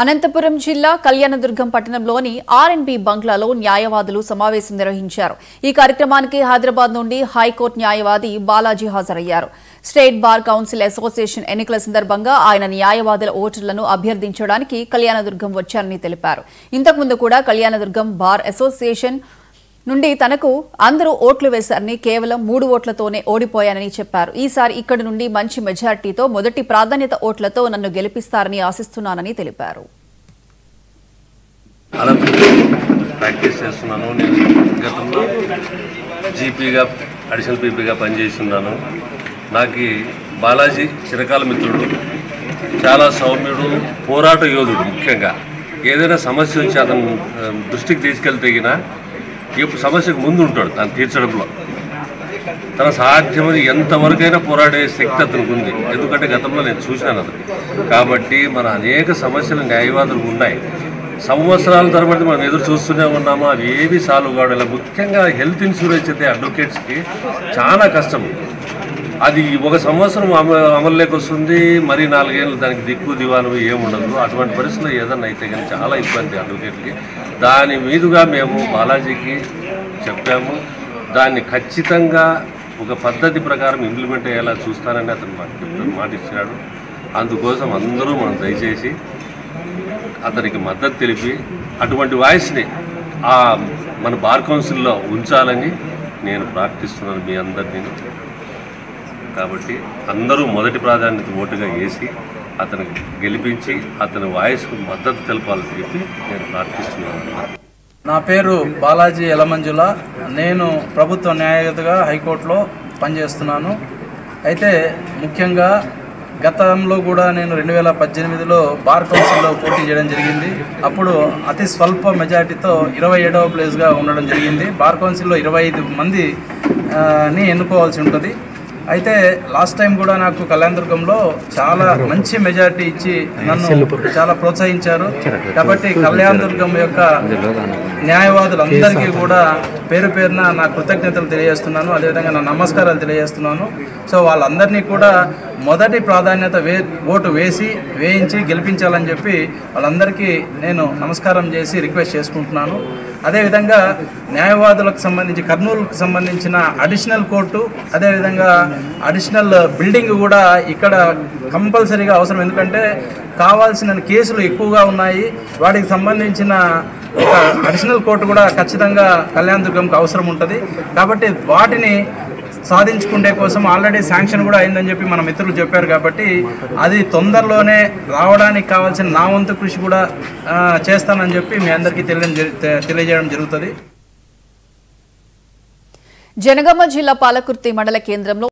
అనంతపురం జిల్లా కళ్యాణదుర్గం పట్టణంలోని ఆర్ఎండ్బి బంగ్లాలో న్యాయవాదులు సమావేశం నిర్వహించారు. ఈ కార్యక్రమానికి హైదరాబాద్ నుండి హైకోర్టు న్యాయవాది బాలాజీ హాజరయ్యారు. స్టేట్ బార్ కౌన్సిల్ అసోసియేషన్ ఎన్నికల సందర్భంగా ఆయన న్యాయవాదుల ఓటర్లను అభ్యర్థించడానికి కళ్యాణదుర్గం వచ్చారని తెలిపారు. ఇంతకుముందు కూడా కళ్యాణదుర్గం బార్ అసోసియేషన్ నుండి తనకు అందరూ ఓట్లు వేశారని, కేవలం 3 ఓట్లతోనే ఓడిపోయానని చెప్పారు. ఈసారి ఇక్కడి నుండి మంచి మెజార్టీతో మొదటి ప్రాధాన్యత ఓట్లతో నన్ను గెలిపిస్తారని ఆశిస్తున్నానని తెలిపారు. ప్రాక్టీస్ చేస్తున్నాను. నేను గతంలో జీపీగా అడిషనల్ పీపీగా పనిచేస్తున్నాను. నాకు బాలాజీ చిరకాల మిత్రుడు, చాలా సౌమ్యుడు, పోరాట యోధుడు. ముఖ్యంగా ఏదైనా సమస్య వచ్చి అతను దృష్టికి తీసుకెళ్తేగినా ఇప్పుడు సమస్యకు ముందు ఉంటాడు. దాన్ని తీర్చడంలో తన సాధ్యమని ఎంతవరకైనా పోరాడే శక్తి అతనికి ఉంది. ఎందుకంటే గతంలో నేను చూశాను అతను. కాబట్టి మన అనేక సమస్యలు న్యాయవాదులు ఉన్నాయి. సంవత్సరాల తరబడి మనం ఎదురు చూస్తూనే ఉన్నాము. అవి ఏవి సాల్వ్ కావడం. ఇలా ముఖ్యంగా హెల్త్ ఇన్సూరెన్స్ అయితే అడ్వకేట్స్కి చాలా కష్టం. అది 1 సంవత్సరం అమలులోకి వస్తుంది, మరి 4 ఏళ్ళు దానికి దిక్కు దివాను ఏముండదు. అటువంటి పరిస్థితుల్లో ఏదన్నా అయితే కానీ చాలా ఇబ్బంది అడ్వకేట్కి. దాని మీదుగా మేము బాలాజీకి చెప్పాము. దాన్ని ఖచ్చితంగా ఒక పద్ధతి ప్రకారం ఇంప్లిమెంట్ అయ్యేలా చూస్తానని అతను మాట ఇచ్చాడు. అందుకోసం అందరూ మనం దయచేసి అతనికి మద్దతు తెలిపి అటువంటి వాయిస్ని మన బార్ కౌన్సిల్లో ఉంచాలని నేను ప్రార్థిస్తున్నాను మీ అందరినీ. కాబట్టి అందరూ మొదటి ప్రాధాన్యత ఓటుగా వేసి అతనికి గెలిపించి అతని వాయిస్కు మద్దతు తెలపాలని చెప్పి నేను ప్రార్థిస్తున్నాను. నా పేరు బాలాజీ ఎలమంజుల. నేను ప్రభుత్వ న్యాయవాదిగా హైకోర్టులో పనిచేస్తున్నాను. అయితే ముఖ్యంగా గతంలో కూడా నేను 2018లో బార్ కౌన్సిల్లో పోటీ చేయడం జరిగింది. అప్పుడు అతి స్వల్ప మెజార్టీతో 27వ ప్లేస్గా ఉండడం జరిగింది. బార్ కౌన్సిల్లో 25 మందిని ఎన్నుకోవాల్సి ఉంటుంది. అయితే లాస్ట్ టైం కూడా నాకు కళ్యాణదుర్గంలో చాలా మంచి మెజారిటీ ఇచ్చి నన్ను చాలా ప్రోత్సహించారు. కాబట్టి కళ్యాణదుర్గం యొక్క న్యాయవాదులందరికీ కూడా పేరు పేరున నా కృతజ్ఞతలు తెలియజేస్తున్నాను. అదేవిధంగా నా నమస్కారాలు తెలియజేస్తున్నాను. సో వాళ్ళందరినీ కూడా మొదటి ప్రాధాన్యత ఓటు వేయించి గెలిపించాలని చెప్పి వాళ్ళందరికీ నేను నమస్కారం చేసి రిక్వెస్ట్ చేసుకుంటున్నాను. అదేవిధంగా న్యాయవాదులకు సంబంధించి కర్నూలుకు సంబంధించిన అడిషనల్ కోర్టు, అదేవిధంగా అడిషనల్ బిల్డింగ్ కూడా ఇక్కడ కంపల్సరీగా అవసరం. ఎందుకంటే కావాల్సిన కేసులు ఎక్కువగా ఉన్నాయి. వాటికి సంబంధించిన ఒక అడిషనల్ కోర్టు కూడా ఖచ్చితంగా కళ్యాణదుర్గంకి అవసరం ఉంటుంది. కాబట్టి వాటిని సాధించుకునే కోసం ఆల్రెడీ శాంక్షన్ కూడా అయిందని చెప్పి మన మిత్రులు చెప్పారు. కాబట్టి అది తొందరలోనే రావడానికి కావాల్సిన నా వంతు కృషి కూడా చేస్తానని చెప్పి మీ అందరికీ తెలియజేయడం జరుగుతుంది. జనగామ జిల్లా పాలకుర్తి మండల కేంద్రంలో